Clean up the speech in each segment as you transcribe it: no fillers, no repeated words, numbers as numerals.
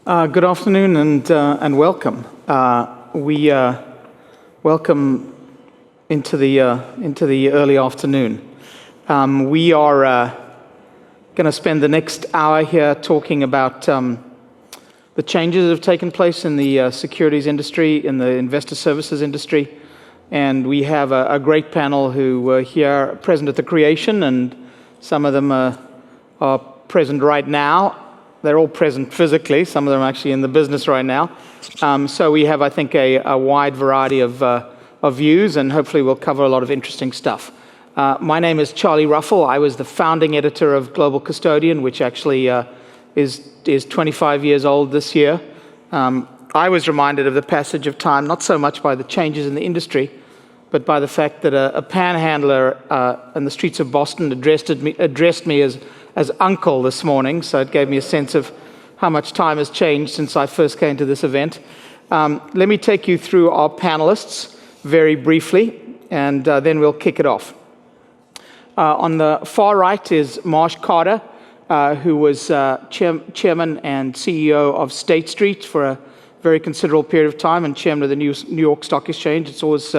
Good afternoon and welcome. We welcome into the early afternoon. We are going to spend the next hour here talking about the changes that have taken place in the securities industry, in the investor services industry, and we have a great panel who were here present at the creation, and some of them are present right now. They're all present physically. Some of them are actually in the business right now. So we have, I think, a wide variety of views, and hopefully we'll cover a lot of interesting stuff. My name is Charlie Ruffel. I was the founding editor of Global Custodian, which actually is 25 years old this year. I was reminded of the passage of time, not so much by the changes in the industry, but by the fact that a panhandler in the streets of Boston addressed me as uncle this morning, so it gave me a sense of how much time has changed since I first came to this event. Let me take you through our panelists very briefly, and then we'll kick it off. On the far right is Marsh Carter, who was chairman and CEO of State Street for a very considerable period of time, and chairman of the New York Stock Exchange. It's always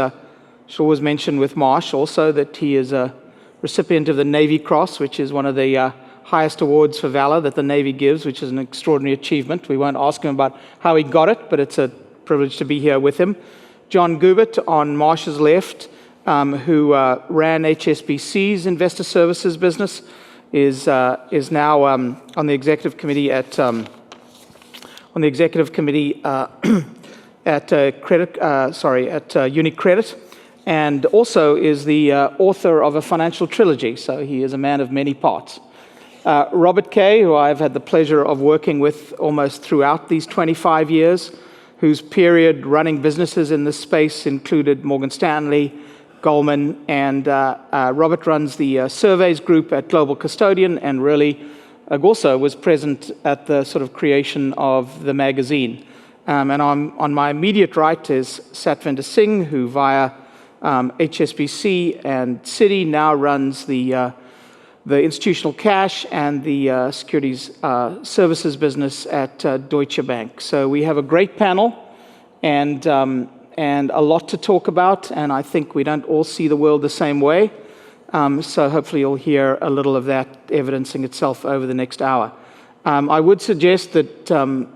mentioned with Marsh also that he is a recipient of the Navy Cross, which is one of the highest awards for valor that the Navy gives, which is an extraordinary achievement. We won't ask him about how he got it, but it's a privilege to be here with him. John Gubert on Marsh's left, who ran HSBC's investor services business, is now on the executive committee at UniCredit, and also is the author of a financial trilogy, so he is a man of many parts. Robert Kay, who I've had the pleasure of working with almost throughout these 25 years, whose period running businesses in this space included Morgan Stanley, Goldman, and Robert runs the surveys group at Global Custodian, and really also was present at the sort of creation of the magazine. And on my immediate right is Satvinder Singh, who via HSBC and Citi now runs the institutional cash and the securities services business at Deutsche Bank. So we have a great panel and a lot to talk about, and I think we don't all see the world the same way. So hopefully you'll hear a little of that evidencing itself over the next hour. I would suggest that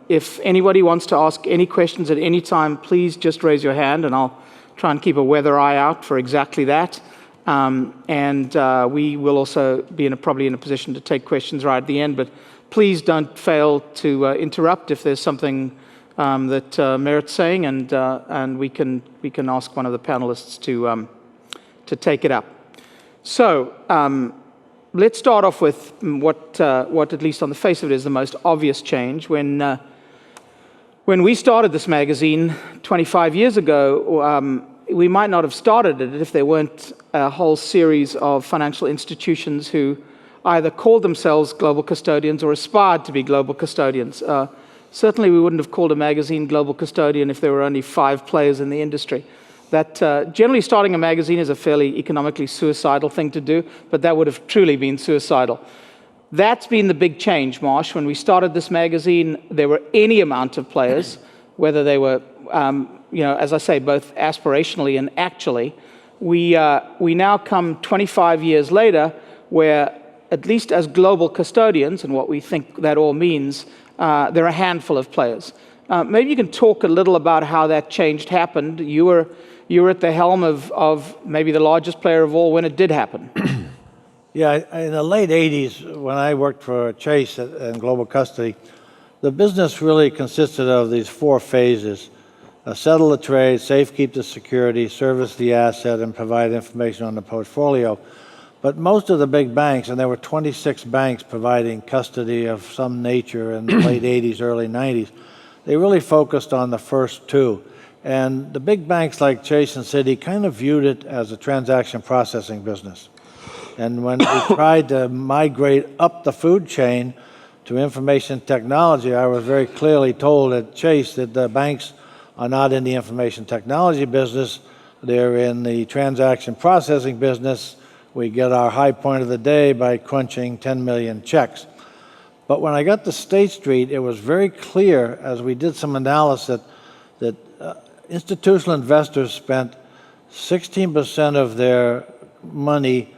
if anybody wants to ask any questions at any time, please just raise your hand, and I'll try and keep a weather eye out for exactly that. And we will also be probably in a position to take questions right at the end, but please don't fail to interrupt if there's something that merits saying, and we can ask one of the panelists to take it up. So let's start off with what at least on the face of it is the most obvious change. When we started this magazine 25 years ago, we might not have started it if there weren't a whole series of financial institutions who either called themselves global custodians or aspired to be global custodians. Certainly we wouldn't have called a magazine Global Custodian if there were only 5 players in the industry. That generally starting a magazine is a fairly economically suicidal thing to do, but that would have truly been suicidal. That's been the big change, Marsh. When we started this magazine, there were any amount of players, whether they were, as I say, both aspirationally and actually. We now come 25 years later, where at least as global custodians, and what we think that all means, there are a handful of players. Maybe you can talk a little about how that change happened. You were at the helm of maybe the largest player of all when it did happen. Yeah, in the late 80s, when I worked for Chase in Global Custody, the business really consisted of these 4 phases: settle the trade, safekeep the security, service the asset, and provide information on the portfolio. But most of the big banks, and there were 26 banks providing custody of some nature in the late 80s, early 90s, they really focused on the first 2. And the big banks like Chase and Citi kind of viewed it as a transaction processing business. And when we tried to migrate up the food chain to information technology, I was very clearly told at Chase that the banks are not in the information technology business. They're in the transaction processing business. We get our high point of the day by crunching 10 million checks. But when I got to State Street, it was very clear, as we did some analysis, that institutional investors spent 16% of their money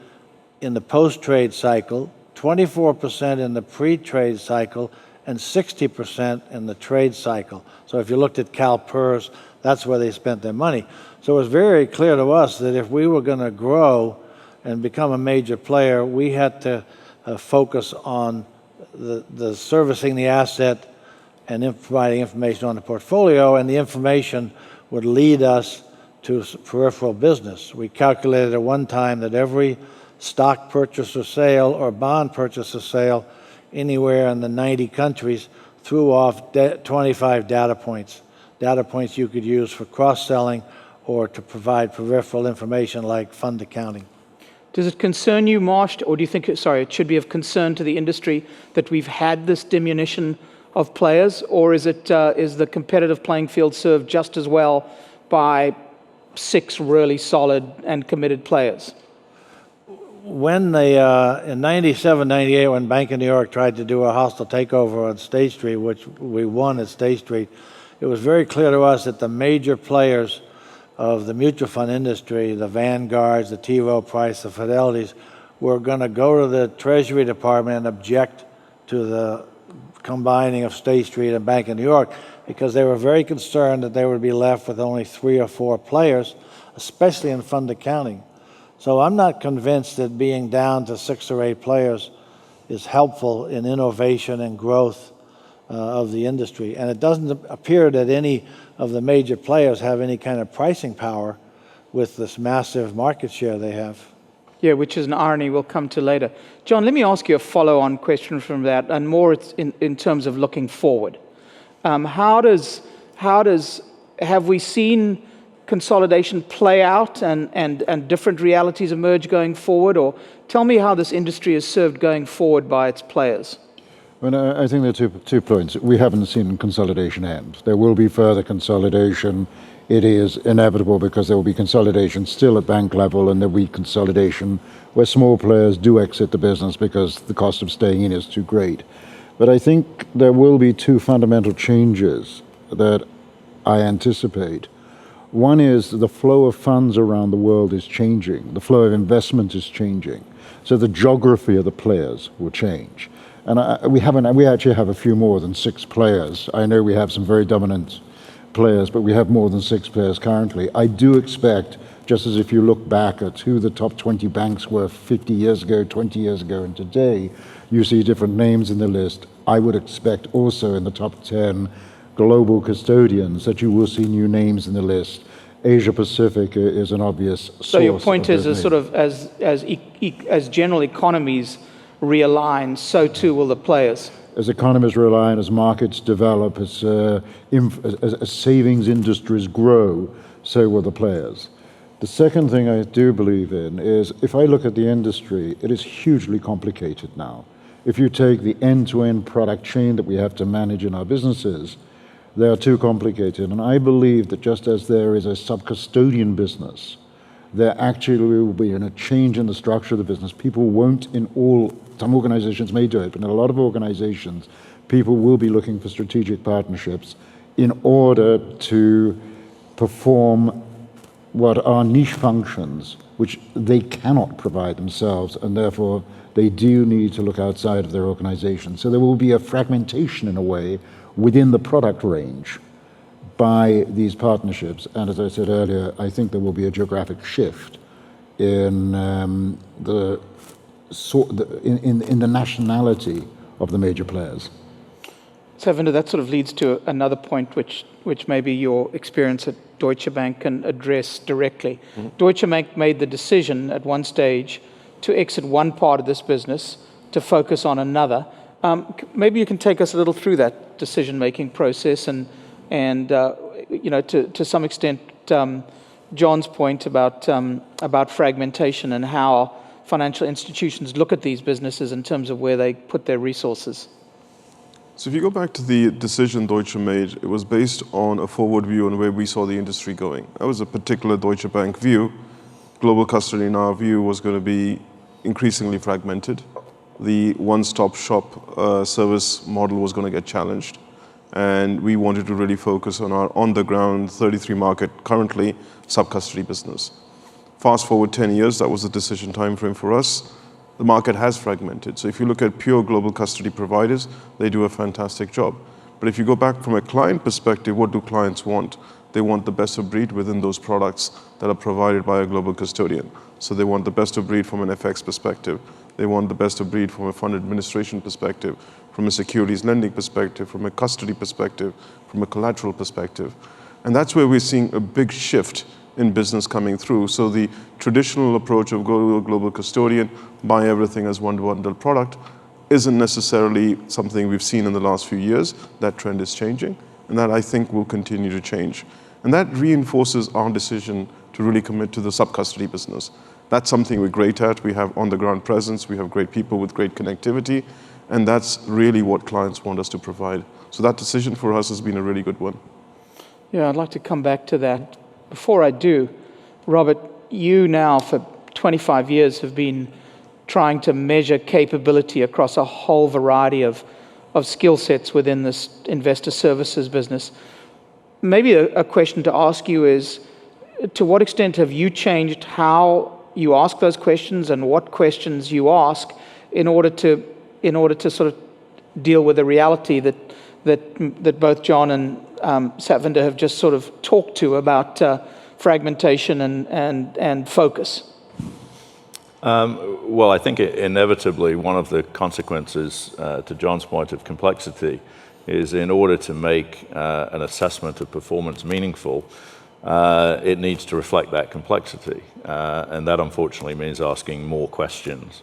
in the post-trade cycle, 24% in the pre-trade cycle, and 60% in the trade cycle. So if you looked at CalPERS, that's where they spent their money. So it was very clear to us that if we were going to grow and become a major player, we had to focus on the servicing the asset and providing information on the portfolio, and the information would lead us to peripheral business. We calculated at one time that every stock purchase or sale or bond purchase or sale anywhere in the 90 countries threw off 25 data points you could use for cross-selling or to provide peripheral information like fund accounting. Does it concern you, Marsh, or do you think, it should be of concern to the industry that we've had this diminution of players, or is the competitive playing field served just as well by 6 really solid and committed players? When they, in 97, 98, when Bank of New York tried to do a hostile takeover on State Street, which we won at State Street, it was very clear to us that the major players of the mutual fund industry, the Vanguards, the T. Rowe Price, the Fidelities, were going to go to the Treasury Department and object to the combining of State Street and Bank of New York, because they were very concerned that they would be left with only 3 or 4 players, especially in fund accounting. So I'm not convinced that being down to 6 or 8 players is helpful in innovation and growth of the industry. And it doesn't appear that any of the major players have any kind of pricing power with this massive market share they have. Yeah, which is an irony we'll come to later. John, let me ask you a follow-on question from that, and more in terms of looking forward. Have we seen consolidation play out and different realities emerge going forward? Or tell me how this industry is served going forward by its players. Well, I think there are two points. We haven't seen consolidation end. There will be further consolidation. It is inevitable because there will be consolidation still at bank level, and there will be consolidation where small players do exit the business because the cost of staying in is too great. But I think there will be 2 fundamental changes that I anticipate. One is the flow of funds around the world is changing. The flow of investment is changing. So the geography of the players will change. And we actually have a few more than 6 players. I know we have some very dominant players, but we have more than 6 players currently. I do expect, just as if you look back at who the top 20 banks were 50 years ago, 20 years ago, and today, you see different names in the list. I would expect also in the top 10 global custodians that you will see new names in the list. Asia Pacific is an obvious source. So your point is, as general economies realign, so too will the players. As economies realign, as markets develop, as savings industries grow, so will the players. The second thing I do believe in is, if I look at the industry, it is hugely complicated now. If you take the end-to-end product chain that we have to manage in our businesses, they are too complicated. And I believe that just as there is a sub-custodian business, there actually will be a change in the structure of the business. People won't some organizations may do it, but in a lot of organizations, people will be looking for strategic partnerships in order to perform what are niche functions, which they cannot provide themselves, and therefore they do need to look outside of their organization. So there will be a fragmentation in a way within the product range by these partnerships. And as I said earlier, I think there will be a geographic shift in the nationality of the major players. Satvinder, that sort of leads to another point which maybe your experience at Deutsche Bank can address directly. Mm-hmm. Deutsche Bank made the decision at one stage to exit one part of this business to focus on another. Maybe you can take us a little through that decision-making process and to some extent, John's point about fragmentation and how financial institutions look at these businesses in terms of where they put their resources. So if you go back to the decision Deutsche made, it was based on a forward view on where we saw the industry going. That was a particular Deutsche Bank view. Global custody, in our view, was going to be increasingly fragmented. the one-stop shop service model was going to get challenged. And we wanted to really focus on our on-the-ground 33 market, currently sub-custody business. Fast forward 10 years, that was the decision time frame for us. The market has fragmented. So if you look at pure global custody providers, they do a fantastic job. But if you go back from a client perspective, what do clients want? They want the best of breed within those products that are provided by a global custodian. So they want the best of breed from an FX perspective. They want the best of breed from a fund administration perspective, from a securities lending perspective, from a custody perspective, from a collateral perspective. And that's where we're seeing a big shift in business coming through. So the traditional approach of go to a global custodian, buy everything as one bundled product, isn't necessarily something we've seen in the last few years. That trend is changing, and that I think will continue to change. And that reinforces our decision to really commit to the sub-custody business. That's something we're great at. We have on-the-ground presence. We have great people with great connectivity. And that's really what clients want us to provide. So that decision for us has been a really good one. Yeah, I'd like to come back to that. Before I do, Robert, you now for 25 years have been trying to measure capability across a whole variety of skill sets within this investor services business. Maybe a question to ask you is, to what extent have you changed how you ask those questions and what questions you ask in order to sort of deal with the reality that both John and Satvinder have just sort of talked to about fragmentation and focus? Well, I think inevitably one of the consequences, to John's point, of complexity is in order to make an assessment of performance meaningful, it needs to reflect that complexity. And that unfortunately means asking more questions.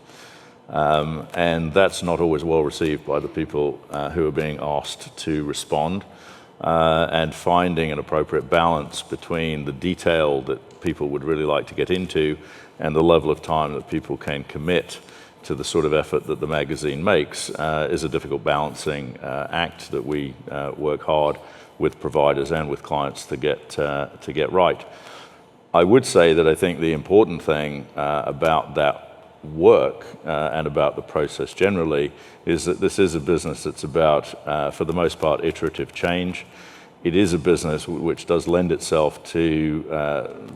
And that's not always well received by the people who are being asked to respond, and finding an appropriate balance between the detail that people would really like to get into and the level of time that people can commit to the sort of effort that the magazine makes is a difficult balancing act that we work hard with providers and with clients to get right. I would say that I think the important thing about that work and about the process generally is that this is a business that's about, for the most part, iterative change. It is a business which does lend itself to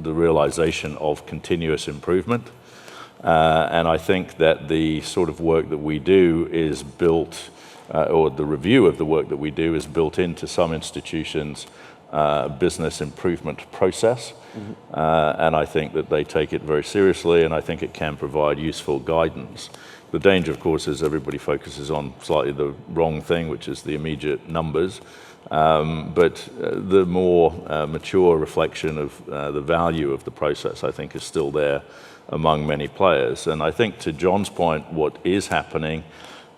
the realization of continuous improvement. And I think that the sort of work that we do is built, or the review of the work that we do is built into some institutions' business improvement process. Mm-hmm. And I think that they take it very seriously, and I think it can provide useful guidance. The danger, of course, is everybody focuses on slightly the wrong thing, which is the immediate numbers. But the more mature reflection of the value of the process, I think, is still there among many players. And I think, to John's point, what is happening,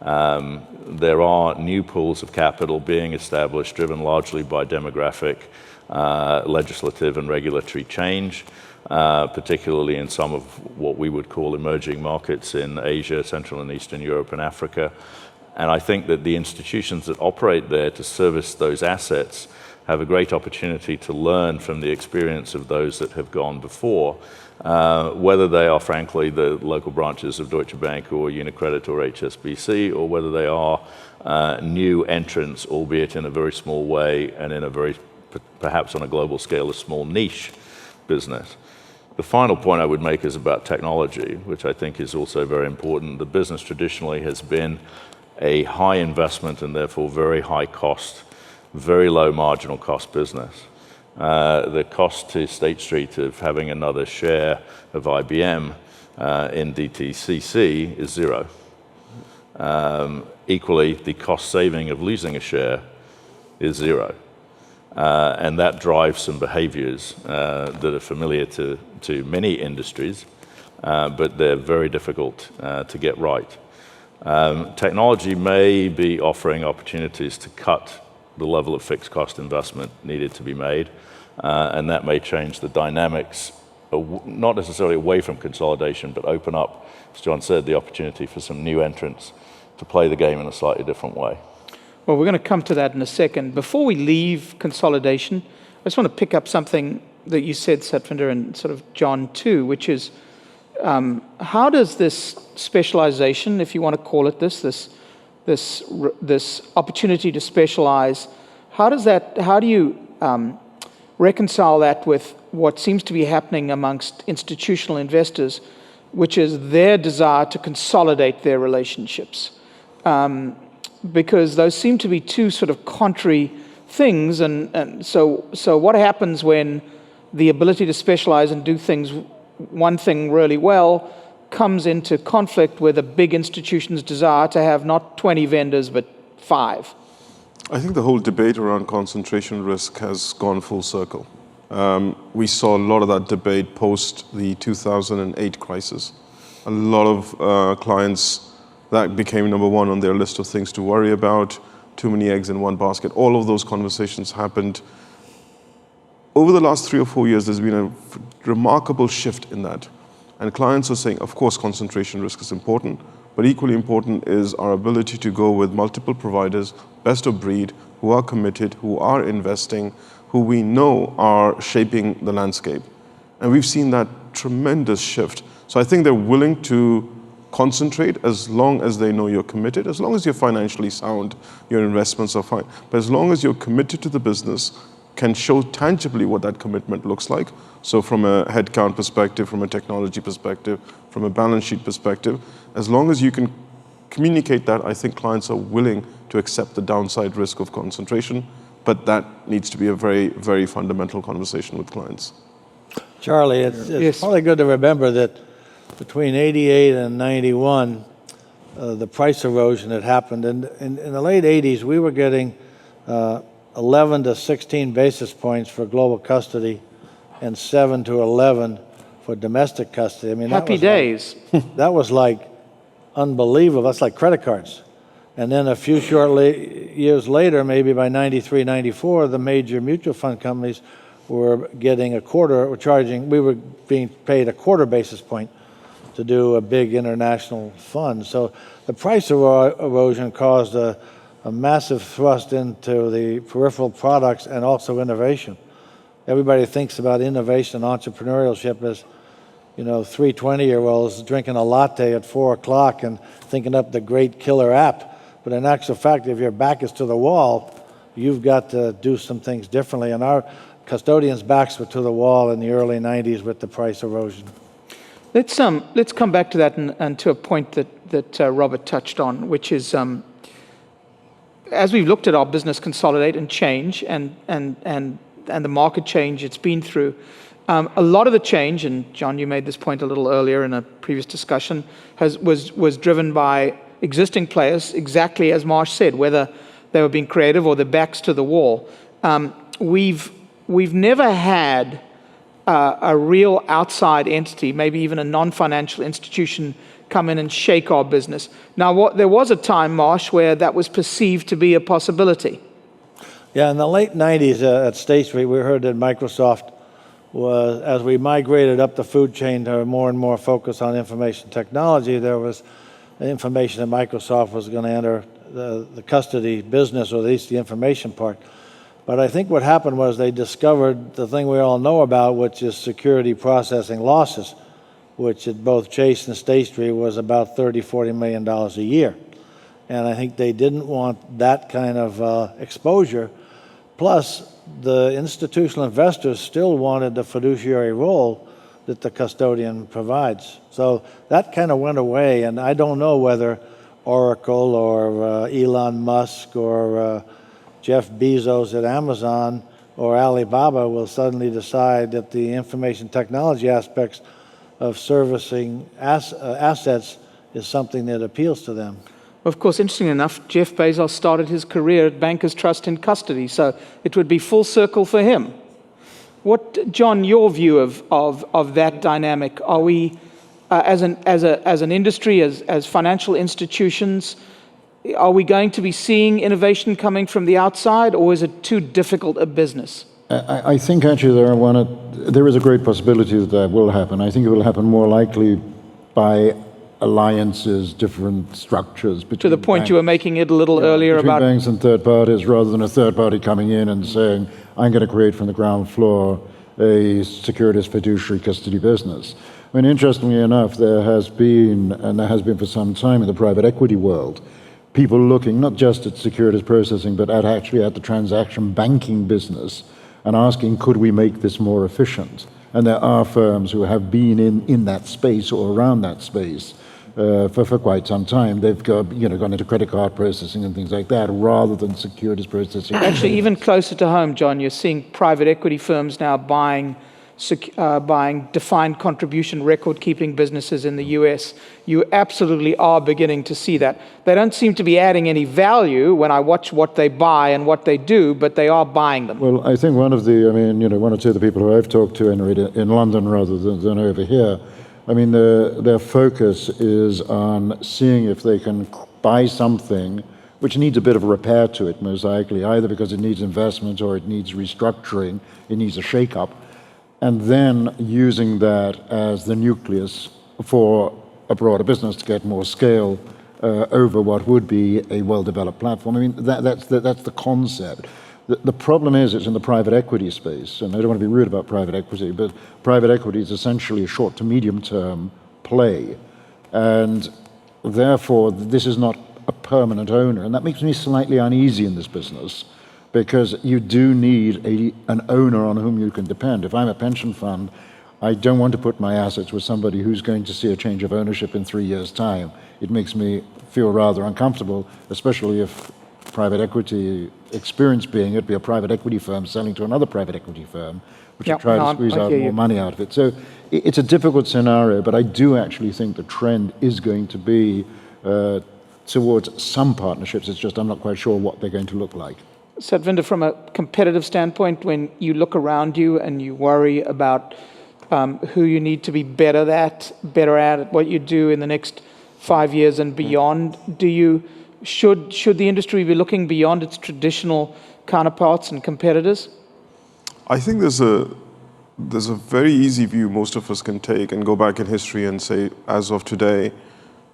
there are new pools of capital being established, driven largely by demographic, legislative and regulatory change, particularly in some of what we would call emerging markets in Asia, Central and Eastern Europe and Africa. And I think that the institutions that operate there to service those assets have a great opportunity to learn from the experience of those that have gone before, whether they are, frankly, the local branches of Deutsche Bank or UniCredit or HSBC, or whether they are new entrants, albeit in a very small way and in a very, perhaps on a global scale, a small niche business. The final point I would make is about technology, which I think is also very important. The business traditionally has been a high investment and therefore very high cost, very low marginal cost business. The cost to State Street of having another share of IBM in DTCC is zero. Equally, the cost saving of losing a share is zero. And that drives some behaviors that are familiar to many industries, but they're very difficult to get right. Technology may be offering opportunities to cut the level of fixed cost investment needed to be made, and that may change the dynamics, not necessarily away from consolidation, but open up, as John said, the opportunity for some new entrants to play the game in a slightly different way. Well, we're going to come to that in a second. Before we leave consolidation, I just want to pick up something that you said, Satvinder, and sort of John too, which is how does this specialization, if you want to call it this opportunity to specialize, how do you reconcile that with what seems to be happening amongst institutional investors, which is their desire to consolidate their relationships? Because those seem to be two sort of contrary things, and so what happens when the ability to specialize and do one thing really well comes into conflict with a big institution's desire to have not 20 vendors but 5? I think the whole debate around concentration risk has gone full circle. We saw a lot of that debate post the 2008 crisis. A lot of clients, that became number one on their list of things to worry about. Too many eggs in one basket. All of those conversations happened. Over the last 3 or 4 years, there's been a remarkable shift in that. And clients are saying, of course, concentration risk is important, but equally important is our ability to go with multiple providers, best of breed, who are committed, who are investing, who we know are shaping the landscape. And we've seen that tremendous shift. So I think they're willing to concentrate as long as they know you're committed, as long as you're financially sound, your investments are fine. But as long as you're committed to the business, can show tangibly what that commitment looks like. So from a headcount perspective, from a technology perspective, from a balance sheet perspective, as long as you can communicate that, I think clients are willing to accept the downside risk of concentration, but that needs to be a very, very fundamental conversation with clients. Charlie, it's probably good to remember that between 88 and 91, the price erosion that happened. And in the late 80s, we were getting 11 to 16 basis points for global custody and 7 to 11 for domestic custody. I mean, happy days. That was like unbelievable. That's like credit cards. And then a few years later, maybe by 93, 94, the major mutual fund companies were getting we were being paid a quarter basis point to do a big international fund. So the price erosion caused a massive thrust into the peripheral products and also innovation. Everybody thinks about innovation and entrepreneurship as, 320-year-olds drinking a latte at 4 o'clock and thinking up the great killer app. But in actual fact, if your back is to the wall, you've got to do some things differently. And our custodians' backs were to the wall in the early 90s with the price erosion. Let's come back to that and to a point that Robert touched on, which is as we've looked at our business consolidate and change and the market change it's been through, a lot of the change, and John, you made this point a little earlier in a previous discussion, was driven by existing players, exactly as Marsh said, whether they were being creative or their backs to the wall. We've never had a real outside entity, maybe even a non-financial institution, come in and shake our business. Now, there was a time, Marsh, where that was perceived to be a possibility. Yeah, in the late 90s at State Street, we heard that Microsoft was, as we migrated up the food chain to more and more focus on information technology, there was information that Microsoft was going to enter the custody business, or at least the information part. But I think what happened was they discovered the thing we all know about, which is security processing losses, which at both Chase and State Street was about $30–40 million a year. And I think they didn't want that kind of exposure. Plus, the institutional investors still wanted the fiduciary role that the custodian provides. So that kind of went away, and I don't know whether Oracle or Elon Musk or Jeff Bezos at Amazon or Alibaba will suddenly decide that the information technology aspects of servicing assets is something that appeals to them. Of course, interestingly enough, Jeff Bezos started his career at Bankers Trust in custody, so it would be full circle for him. What, John, your view of that dynamic? Are we, as an industry, as financial institutions, are we going to be seeing innovation coming from the outside, or is it too difficult a business? I think actually there is a great possibility that will happen. I think it will happen more likely by alliances, different structures. To the point you were making it a little earlier between about banks and third parties, rather than a third party coming in and saying, I'm going to create from the ground floor a securities fiduciary custody business. I mean, interestingly enough, there has been, and there has been for some time in the private equity world, people looking not just at securities processing, but actually at the transaction banking business and asking, could we make this more efficient? And there are firms who have been in that space or around that space for quite some time. They've gone into credit card processing and things like that rather than securities processing. Actually, even closer to home, John, you're seeing private equity firms now buying defined contribution record-keeping businesses in the US. You absolutely are beginning to see that. They don't seem to be adding any value when I watch what they buy and what they do, but they are buying them. Well, I think one or two of the people who I've talked to in London rather than over here, I mean, their focus is on seeing if they can buy something which needs a bit of a repair to it, most likely, either because it needs investment or it needs restructuring, it needs a shake-up, and then using that as the nucleus for a broader business to get more scale over what would be a well-developed platform. I mean, that's the concept. The problem is it's in the private equity space, and I don't want to be rude about private equity, but private equity is essentially a short to medium-term play, and therefore this is not a permanent owner, and that makes me slightly uneasy in this business, because you do need an owner on whom you can depend. If I'm a pension fund, I don't want to put my assets with somebody who's going to see a change of ownership in 3 years' time. It makes me feel rather uncomfortable, especially if private equity experience being it'd be a private equity firm selling to another private equity firm, which will try to squeeze out more money out of it. So it's a difficult scenario, but I do actually think the trend is going to be towards some partnerships. It's just I'm not quite sure what they're going to look like. Satvinder, from a competitive standpoint, when you look around you and you worry about who you need to be better at what you do in the next 5 years and beyond, should the industry be looking beyond its traditional counterparts and competitors? I think there's a very easy view most of us can take and go back in history and say, as of today,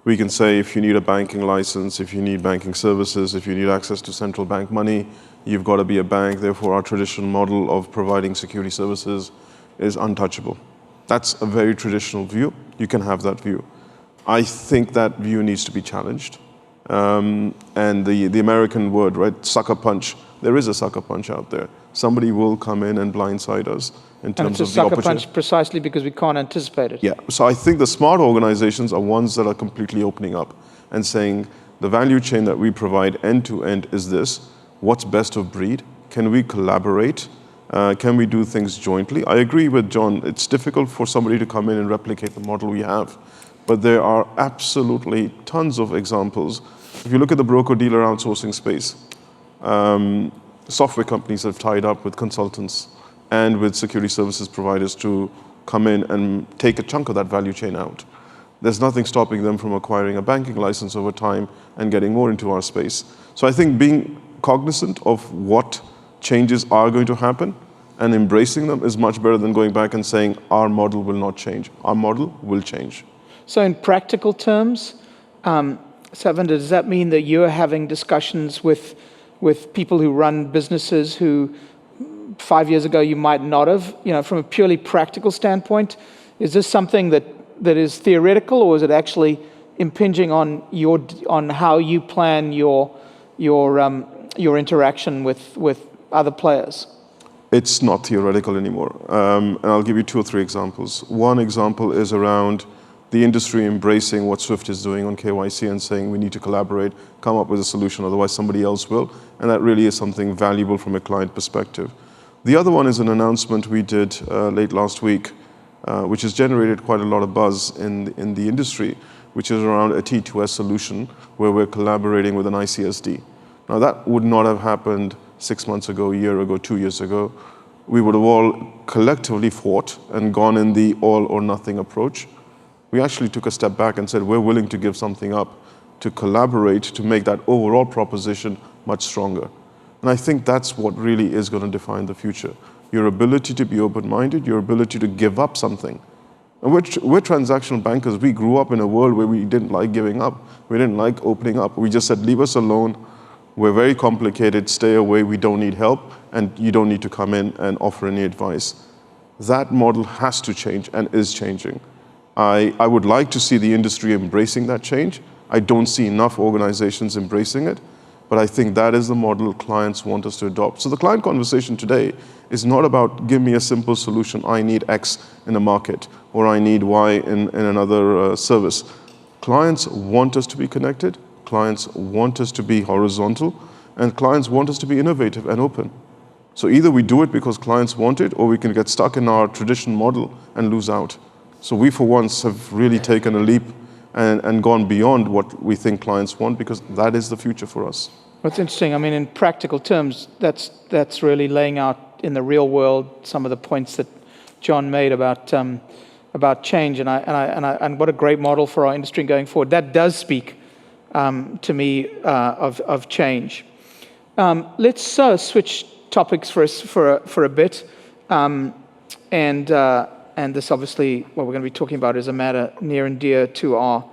we can say if you need a banking license, if you need banking services, if you need access to central bank money, you've got to be a bank. Therefore, our traditional model of providing security services is untouchable. That's a very traditional view. You can have that view. I think that view needs to be challenged. And the American word, right, sucker punch, there is a sucker punch out there. Somebody will come in and blindside us in terms of the opportunity. And it's a sucker punch precisely because we can't anticipate it. Yeah, so I think the smart organizations are ones that are completely opening up and saying, the value chain that we provide end to end is this. What's best of breed? Can we collaborate? Can we do things jointly? I agree with John. It's difficult for somebody to come in and replicate the model we have. But there are absolutely tons of examples. If you look at the broker-dealer outsourcing space, software companies have tied up with consultants and with security services providers to come in and take a chunk of that value chain out. There's nothing stopping them from acquiring a banking license over time and getting more into our space. So I think being cognizant of what changes are going to happen and embracing them is much better than going back and saying our model will not change. Our model will change. So in practical terms, Satvinder, does that mean that you're having discussions with people who run businesses who 5 years ago you might not have? From a purely practical standpoint, is this something that is theoretical, or is it actually impinging on how you plan your interaction with other players? It's not theoretical anymore. And I'll give you 2 or 3 examples. One example is around the industry embracing what SWIFT is doing on KYC and saying we need to collaborate, come up with a solution, otherwise somebody else will. And that really is something valuable from a client perspective. The other one is an announcement we did late last week, which has generated quite a lot of buzz in the industry, which is around a T2S solution where we're collaborating with an ICSD. Now that would not have happened 6 months ago, a year ago, 2 years ago. We would have all collectively fought and gone in the all or nothing approach. We actually took a step back and said we're willing to give something up to collaborate to make that overall proposition much stronger. And I think that's what really is going to define the future. Your ability to be open-minded, your ability to give up something. And we're transactional bankers. We grew up in a world where we didn't like giving up. We didn't like opening up. We just said, leave us alone. We're very complicated. Stay away. We don't need help. And you don't need to come in and offer any advice. That model has to change and is changing. I would like to see the industry embracing that change. I don't see enough organizations embracing it, but I think that is the model clients want us to adopt. So the client conversation today is not about give me a simple solution, I need X in a market, or I need Y in another service. Clients want us to be connected, clients want us to be horizontal, and clients want us to be innovative and open. So either we do it because clients want it, or we can get stuck in our traditional model and lose out. So we, for once, have really taken a leap and gone beyond what we think clients want, because that is the future for us. What's interesting, I mean, in practical terms, that's really laying out in the real world some of the points that John made about change, and what a great model for our industry going forward. That does speak to me of change. Let's switch topics for a bit, and this obviously, what we're going to be talking about is a matter near and dear to our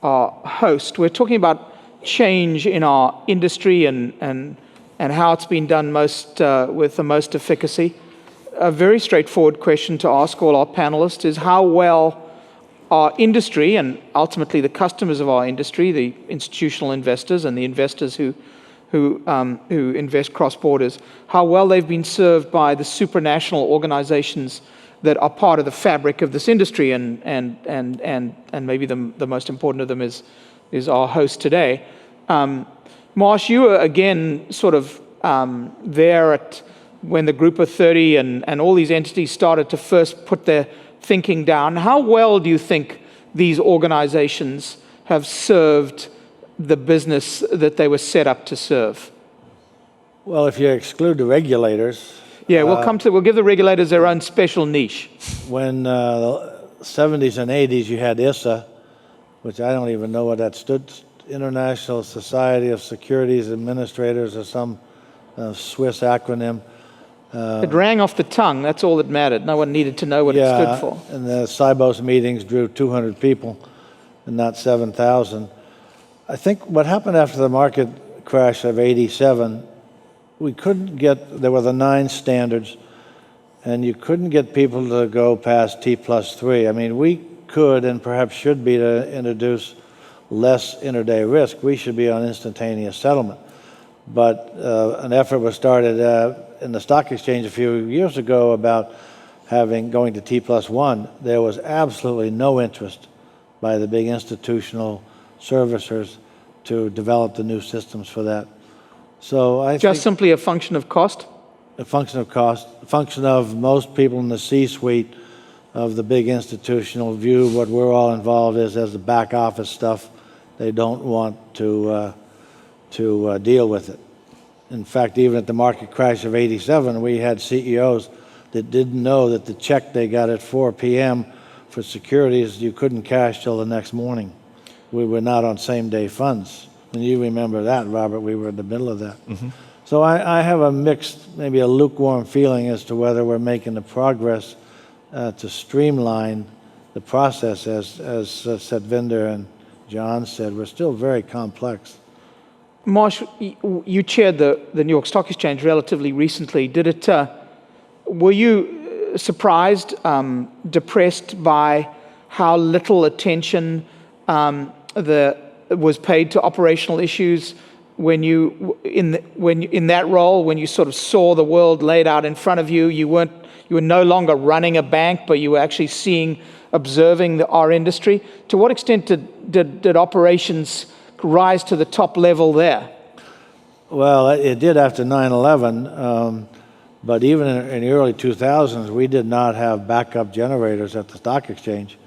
host. We're talking about change in our industry and how it's been done with the most efficacy. A very straightforward question to ask all our panelists is how well our industry, and ultimately the customers of our industry, the institutional investors and the investors who invest cross borders, how well they've been served by the supranational organizations that are part of the fabric of this industry, and maybe the most important of them is our host today. Marsh, you were again sort of there when the group of 30 and all these entities started to first put their thinking down. How well do you think these organizations have served the business that they were set up to serve? Well, if you exclude the regulators. Yeah, we'll give the regulators their own special niche. When the 70s and 80s, you had ISA, which I don't even know what that stood, International Society of Securities Administrators, or some Swiss acronym. It rang off the tongue. That's all that mattered. No one needed to know what it stood for. And the SIBOS meetings drew 200 people and not 7,000. I think what happened after the market crash of 87, we couldn't there were the 9 standards, and you couldn't get people to go past T+3. I mean, we could and perhaps should be to introduce less intraday risk. We should be on instantaneous settlement. But an effort was started in the stock exchange a few years ago about going to T+1. There was absolutely no interest by the big institutional servicers to develop the new systems for that. So I think simply a function of cost? A function of cost, a function of most people in the C-suite of the big institutional view what we're all involved as the back office stuff. They don't want to deal with it. In fact, even at the market crash of 87, we had CEOs that didn't know that the check they got at 4 p.m. for securities you couldn't cash till the next morning. We were not on same-day funds. And you remember that, Robert. We were in the middle of that. Mm-hmm. So I have a mixed, maybe a lukewarm feeling as to whether we're making the progress to streamline the process. As Satvinder and John said, we're still very complex. Marsh, you chaired the New York Stock Exchange relatively recently. Were you surprised, depressed by how little attention was paid to operational issues when you in that role, when you sort of saw the world laid out in front of you? You were no longer running a bank, but you were actually observing our industry. To what extent did operations rise to the top level there? Well, it did after 9/11, but even in the early 2000s, we did not have backup generators at the stock exchange.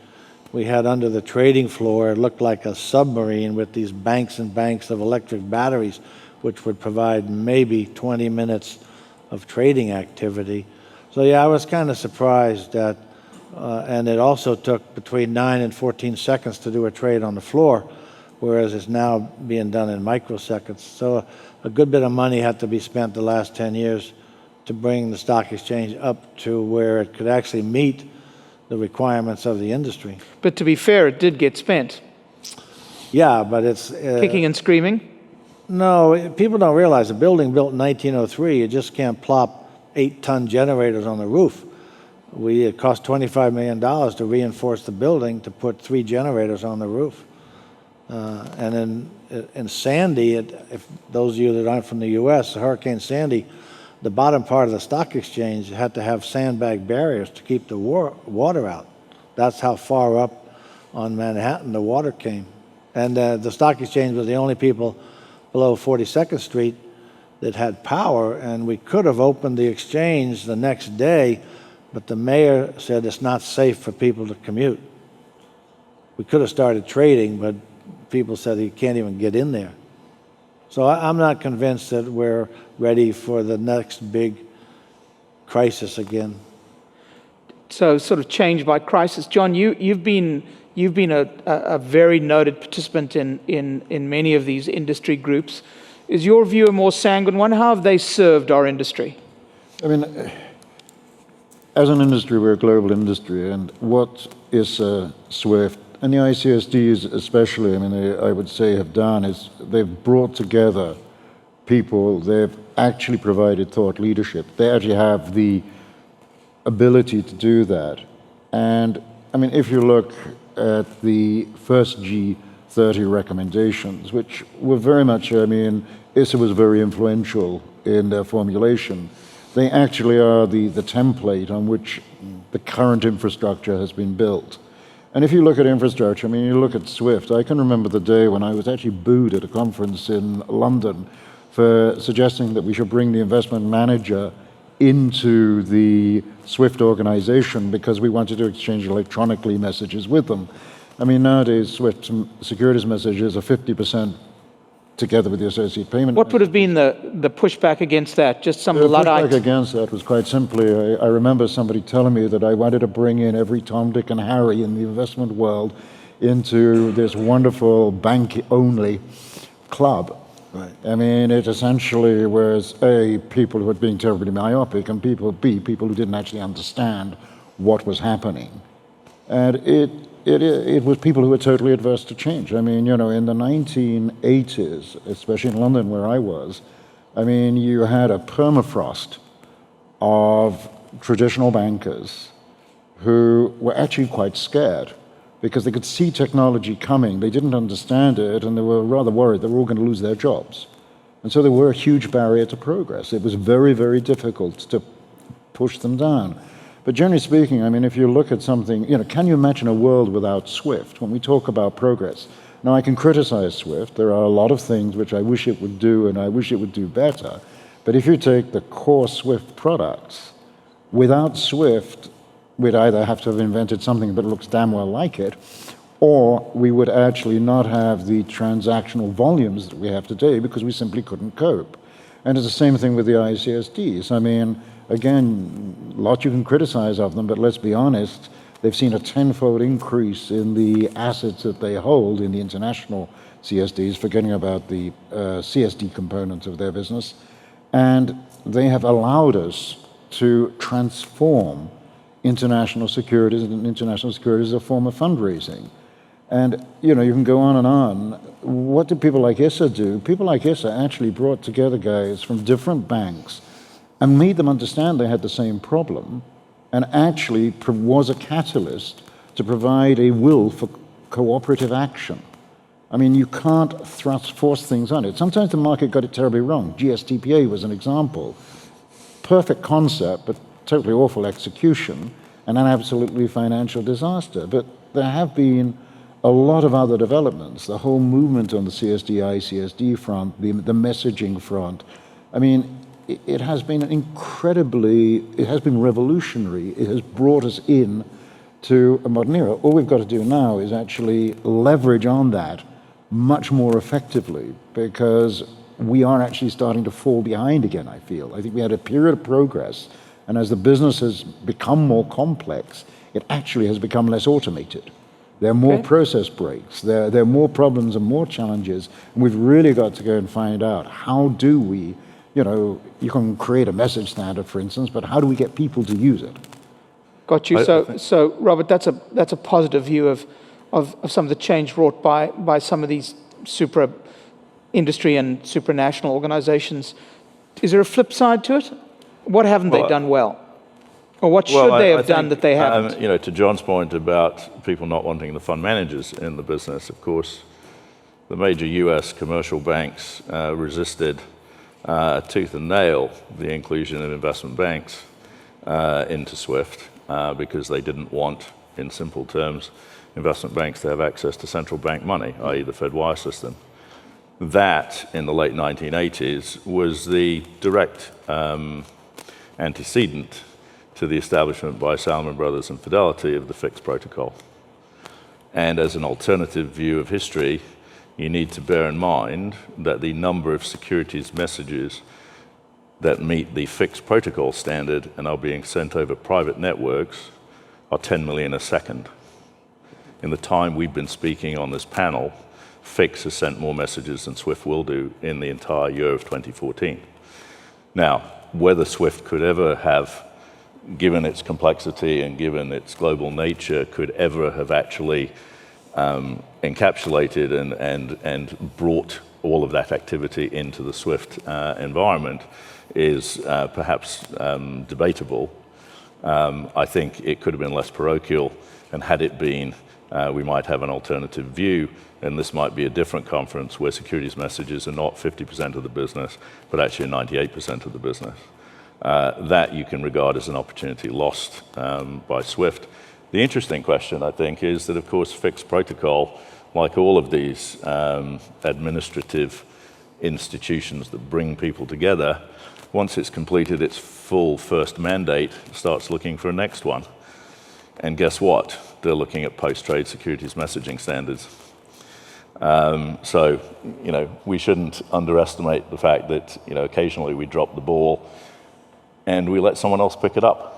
We had under the trading floor, it looked like a submarine with these banks and banks of electric batteries, which would provide maybe 20 minutes of trading activity. So yeah, I was kind of surprised that, and it also took between 9 and 14 seconds to do a trade on the floor, whereas it's now being done in microseconds. So a good bit of money had to be spent the last 10 years to bring the stock exchange up to where it could actually meet the requirements of the industry. But to be fair, it did get spent. Yeah, but it's... kicking and screaming? No, people don't realize a building built in 1903, you just can't plop 8-ton generators on the roof. It cost $25 million to reinforce the building to put 3 generators on the roof. And in Sandy, if those of you that aren't from the U.S., Hurricane Sandy, the bottom part of the stock exchange had to have sandbag barriers to keep the water out. That's how far up on Manhattan the water came. And the stock exchange was the only people below 42nd Street that had power, and we could have opened the exchange the next day, but the mayor said it's not safe for people to commute. We could have started trading, but people said you can't even get in there. So I'm not convinced that we're ready for the next big crisis again. So sort of change by crisis. John, you've been a very noted participant in many of these industry groups. Is your view a more sanguine one? How have they served our industry? I mean, as an industry, we're a global industry, and what is SWIFT, and the ICSDs especially, I mean, I would say have done is they've brought together people, they've actually provided thought leadership. They actually have the ability to do that. And I mean, if you look at the first G30 recommendations, which were very much, I mean, ISA was very influential in their formulation. They actually are the template on which the current infrastructure has been built. And if you look at infrastructure, I mean, you look at SWIFT, I can remember the day when I was actually booed at a conference in London for suggesting that we should bring the investment manager into the SWIFT organization because we wanted to exchange electronically messages with them. I mean, nowadays, SWIFT securities messages are 50% together with the associate payment. What would have been the pushback against that? Just some The Luddite... pushback against that was quite simply, I remember somebody telling me that I wanted to bring in every Tom, Dick, and Harry in the investment world into this wonderful bank-only club. Right. I mean, it essentially was A, people who were being terribly myopic, and B, people who didn't actually understand what was happening. And it was people who were totally adverse to change. I mean, you know, in the 1980s, especially in London where I was, I mean, you had a permafrost of traditional bankers who were actually quite scared because they could see technology coming. They didn't understand it, and they were rather worried they were all going to lose their jobs. And so they were a huge barrier to progress. It was very, very difficult to push them down. But generally speaking, I mean, if you look at something, you know, can you imagine a world without SWIFT when we talk about progress? Now, I can criticize SWIFT. There are a lot of things which I wish it would do, and I wish it would do better. But if you take the core SWIFT products, without SWIFT, we'd either have to have invented something that looks damn well like it, or we would actually not have the transactional volumes that we have today because we simply couldn't cope. And it's the same thing with the ICSDs. I mean, again, a lot you can criticize of them, but let's be honest, they've seen a tenfold increase in the assets that they hold in the international CSDs, forgetting about the CSD component of their business. And they have allowed us to transform international securities, and international securities is a form of fundraising. And, you know, you can go on and on. What did people like ISA do? People like ISA actually brought together guys from different banks and made them understand they had the same problem, and actually was a catalyst to provide a will for cooperative action. I mean, you can't force things on it. Sometimes the market got it terribly wrong. GSTPA was an example. Perfect concept, but totally awful execution, and an absolutely financial disaster. But there have been a lot of other developments. The whole movement on the CSD, ICSD front, the messaging front. I mean, it has been it has been revolutionary. It has brought us in to a modern era. All we've got to do now is actually leverage on that much more effectively, because we are actually starting to fall behind again, I feel. I think we had a period of progress, and as the business has become more complex, it actually has become less automated. There are more process breaks, there are more problems and more challenges, and we've really got to go and find out how do we, you know, you can create a message standard, for instance, but how do we get people to use it? Got you. So Robert, that's a positive view of some of the change wrought by some of these super industry and supranational organizations. Is there a flip side to it? What haven't they done well? Or what should they have done think, that they haven't? To John's point about people not wanting the fund managers in the business, of course, the major US commercial banks resisted tooth and nail the inclusion of investment banks into SWIFT because they didn't want, in simple terms, investment banks to have access to central bank money, i.e. the Fed wire system. That, in the late 1980s, was the direct antecedent to the establishment by Salomon Brothers and Fidelity of the FIX protocol. And as an alternative view of history, you need to bear in mind that the number of securities messages that meet the FIX protocol standard and are being sent over private networks are 10 million a second. In the time we've been speaking on this panel, FIX has sent more messages than SWIFT will do in the entire year of 2014. Now, whether SWIFT could ever have, given its complexity and given its global nature, could ever have actually encapsulated and brought all of that activity into the SWIFT environment is perhaps debatable. I think it could have been less parochial, and had it been, we might have an alternative view, and this might be a different conference where securities messages are not 50% of the business, but actually 98% of the business. That you can regard as an opportunity lost by SWIFT. The interesting question, I think, is that, of course, FIX protocol, like all of these administrative institutions that bring people together, once it's completed its full first mandate, starts looking for a next one. And guess what? They're looking at post-trade securities messaging standards. So, we shouldn't underestimate the fact that, occasionally we drop the ball and we let someone else pick it up.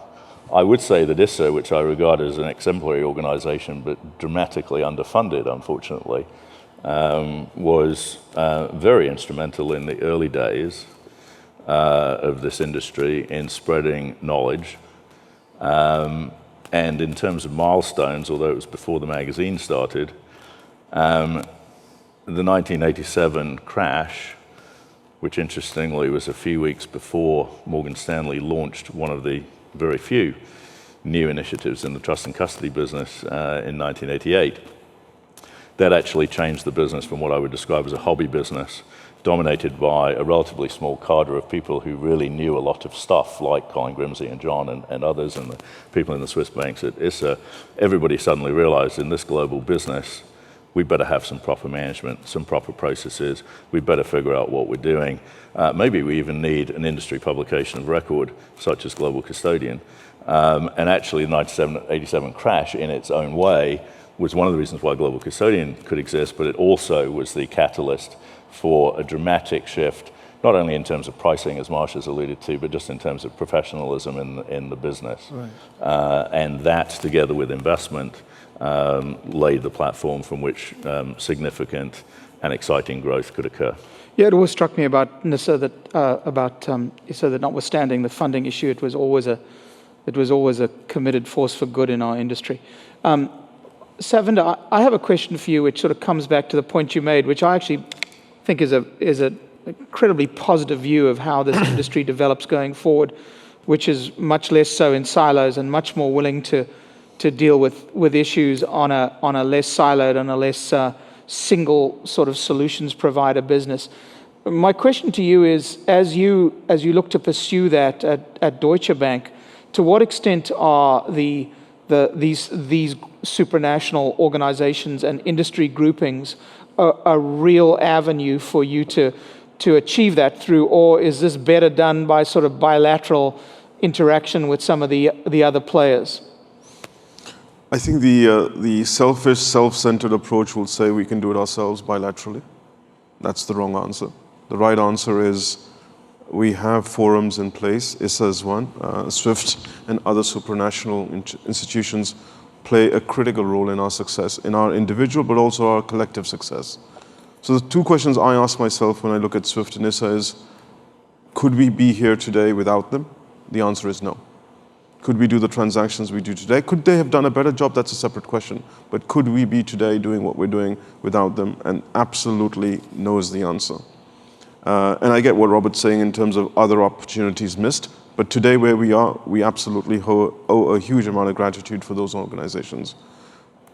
I would say that ISSA, which I regard as an exemplary organization, but dramatically underfunded, unfortunately, was very instrumental in the early days of this industry in spreading knowledge. And in terms of milestones, although it was before the magazine started, the 1987 crash, which interestingly was a few weeks before Morgan Stanley launched one of the very few new initiatives in the trust and custody business in 1988. That actually changed the business from what I would describe as a hobby business, dominated by a relatively small cadre of people who really knew a lot of stuff, like Colin Grimsey and John and others, and the people in the Swiss banks at ISSA. Everybody suddenly realized in this global business, we better have some proper management, some proper processes. We better figure out what we're doing. Maybe we even need an industry publication of record, such as Global Custodian. And actually, the 1987 crash, in its own way, was one of the reasons why Global Custodian could exist, but it also was the catalyst for a dramatic shift, not only in terms of pricing, as Marsh has alluded to, but just in terms of professionalism in the business. Right. And that, together with investment, laid the platform from which significant and exciting growth could occur. Yeah, it always struck me about ISSA that notwithstanding the funding issue, it was always a committed force for good in our industry. Satvinder, I have a question for you, which sort of comes back to the point you made, which I actually think is an incredibly positive view of how this industry develops going forward, which is much less so in silos and much more willing to deal with issues on a less siloed and a less single sort of solutions provider business. My question to you is, as you look to pursue that at Deutsche Bank, to what extent are these supranational organizations and industry groupings a real avenue for you to achieve that through, or is this better done by sort of bilateral interaction with some of the other players? I think the selfish, self-centered approach will say we can do it ourselves bilaterally. That's the wrong answer. The right answer is we have forums in place. ISSA is one. SWIFT and other supranational institutions play a critical role in our success, in our individual, but also our collective success. So the two questions I ask myself when I look at SWIFT and ISSA is, could we be here today without them? The answer is no. Could we do the transactions we do today? Could they have done a better job? That's a separate question. But could we be today doing what we're doing without them? And absolutely no is the answer. And I get what Robert's saying in terms of other opportunities missed. But today where we are, we absolutely owe a huge amount of gratitude for those organizations.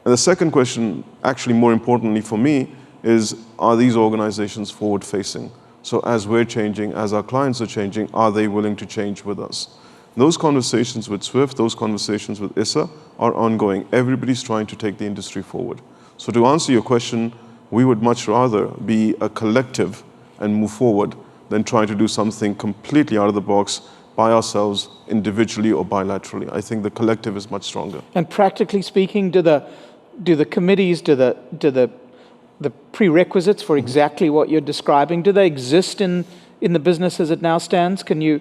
And the second question, actually more importantly for me, is are these organizations forward-facing? So as we're changing, as our clients are changing, are they willing to change with us? Those conversations with SWIFT, those conversations with ISA are ongoing. Everybody's trying to take the industry forward. So to answer your question, we would much rather be a collective and move forward than try to do something completely out of the box by ourselves, individually or bilaterally. I think the collective is much stronger. And practically speaking, do the committees, do the prerequisites for exactly what you're describing, do they exist in the business as it now stands? Can you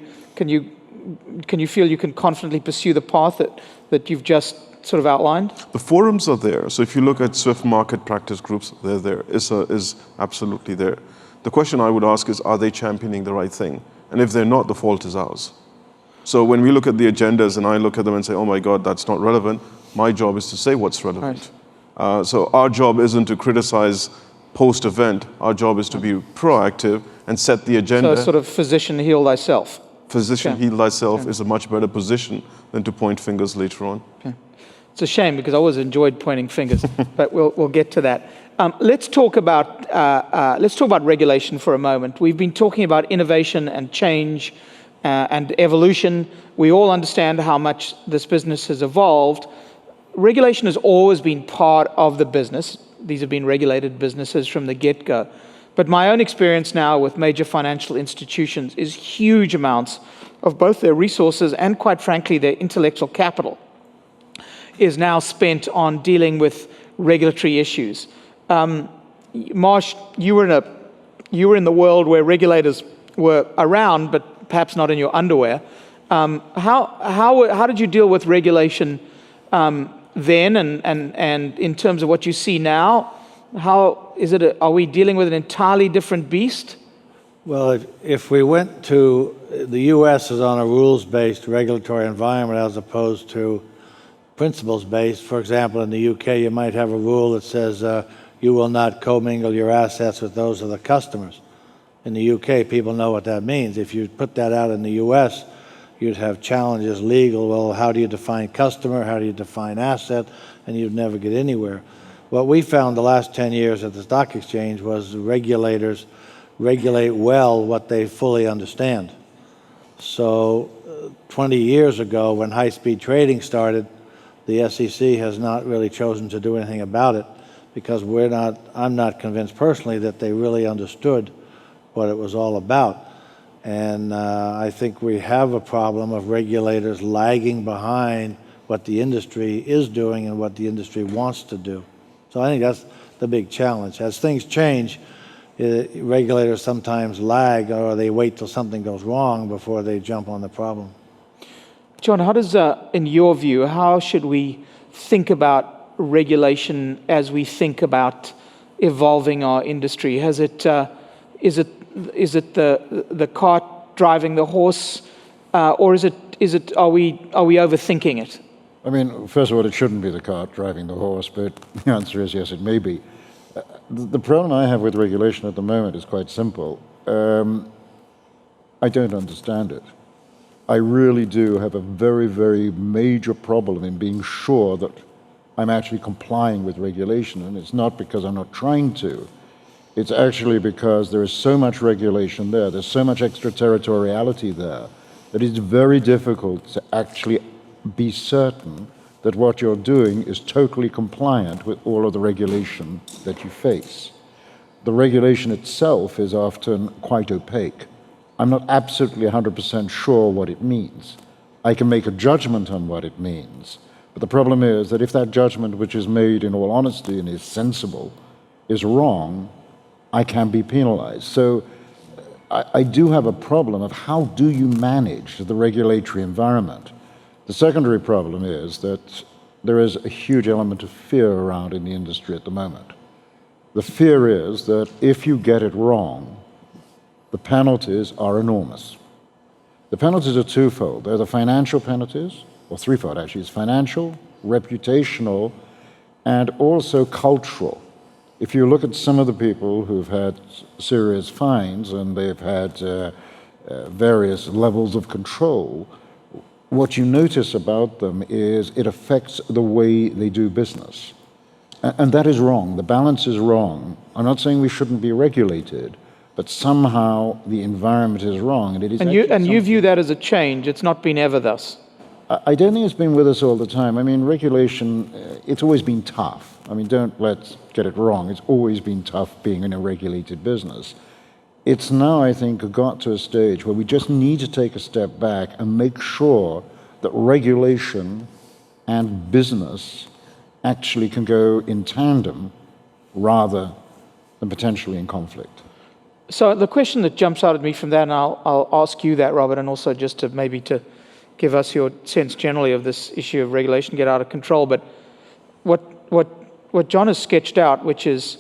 feel you can confidently pursue the path that you've just sort of outlined? The forums are there. So if you look at SWIFT market practice groups, they're there. ISA is absolutely there. The question I would ask is, are they championing the right thing? And if they're not, the fault is ours. So when we look at the agendas and I look at them and say, oh my God, that's not relevant, my job is to say what's relevant. Right. So our job isn't to criticize post-event. Our job is to be proactive and set the agenda. So sort of physician, heal thyself. Physician, heal thyself is a much better position than to point fingers later on. Okay. It's a shame because I always enjoyed pointing fingers, but we'll get to that. Let's talk about regulation for a moment. We've been talking about innovation and change and evolution. We all understand how much this business has evolved. Regulation has always been part of the business. These have been regulated businesses from the get-go. But my own experience now with major financial institutions is huge amounts of both their resources and, quite frankly, their intellectual capital is now spent on dealing with regulatory issues. Marsh, you were in the world where regulators were around, but perhaps not in your underwear. How did you deal with regulation then, and in terms of what you see now? How is it? Are we dealing with an entirely different beast? Well, if we went to the U.S. is on a rules-based regulatory environment as opposed to principles-based. For example, in the UK, you might have a rule that says you will not commingle your assets with those of the customers. In the UK, people know what that means. If you put that out in the US, you'd have challenges legal. Well, how do you define customer? How do you define asset? And you'd never get anywhere. What we found the last 10 years at the stock exchange was regulators regulate well what they fully understand. So 20 years ago, when high-speed trading started, the SEC has not really chosen to do anything about it because I'm not convinced personally that they really understood what it was all about. And I think we have a problem of regulators lagging behind what the industry is doing and what the industry wants to do. So I think that's the big challenge. As things change, regulators sometimes lag or they wait till something goes wrong before they jump on the problem. John, how does, in your view, how should we think about regulation as we think about evolving our industry? Is it the cart driving the horse, or are we overthinking it? I mean, first of all, it shouldn't be the cart driving the horse, but the answer is yes, it may be. The problem I have with regulation at the moment is quite simple. I don't understand it. I really do have a very, very major problem in being sure that I'm actually complying with regulation, and it's not because I'm not trying to. It's actually because there is so much regulation there, there's so much extraterritoriality there, that it's very difficult to actually be certain that what you're doing is totally compliant with all of the regulation that you face. The regulation itself is often quite opaque. I'm not absolutely 100% sure what it means. I can make a judgment on what it means, but the problem is that if that judgment, which is made in all honesty and is sensible, is wrong, I can be penalized. So I do have a problem of how do you manage the regulatory environment. The secondary problem is that there is a huge element of fear around in the industry at the moment. The fear is that if you get it wrong, the penalties are enormous. The penalties are twofold. They're the financial penalties, or threefold actually. It's financial, reputational, and also cultural. If you look at some of the people who've had serious fines and they've had various levels of control, what you notice about them is it affects the way they do business. And that is wrong. The balance is wrong. I'm not saying we shouldn't be regulated, but somehow the environment is wrong. And, it is and you view that as a change. It's not been ever thus. I don't think it's been with us all the time. I mean, regulation, it's always been tough. I mean, let's get it wrong. It's always been tough being in a regulated business. It's now, I think, got to a stage where we just need to take a step back and make sure that regulation and business actually can go in tandem rather than potentially in conflict. So the question that jumps out at me from that, and I'll ask you that, Robert, and also just to maybe to give us your sense generally of this issue of regulation get out of control, but what John has sketched out, which is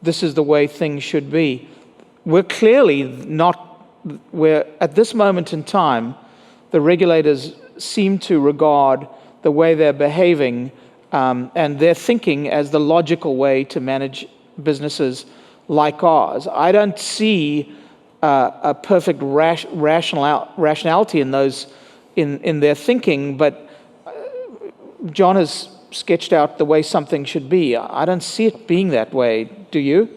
this is the way things should be, we're clearly not, where at this moment in time, the regulators seem to regard the way they're behaving and their thinking as the logical way to manage businesses like ours. I don't see a perfect rationality in those, in their thinking, but John has sketched out the way something should be. I don't see it being that way. Do you?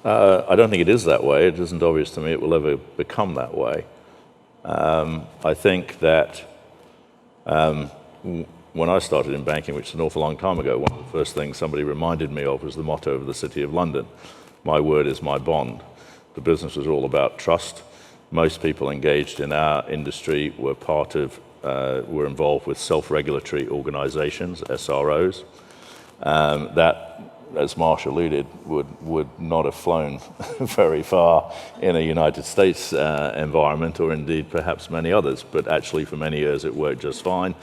I don't think it is that way. It isn't obvious to me it will ever become that way. I think that when I started in banking, which is an awful long time ago, one of the first things somebody reminded me of was the motto of the City of London: my word is my bond. The business was all about trust. Most people engaged in our industry were were involved with self-regulatory organizations, SROs. That, as Marsh alluded, would not have flown very far in a United States environment, or indeed perhaps many others. But actually for many years it worked just fine,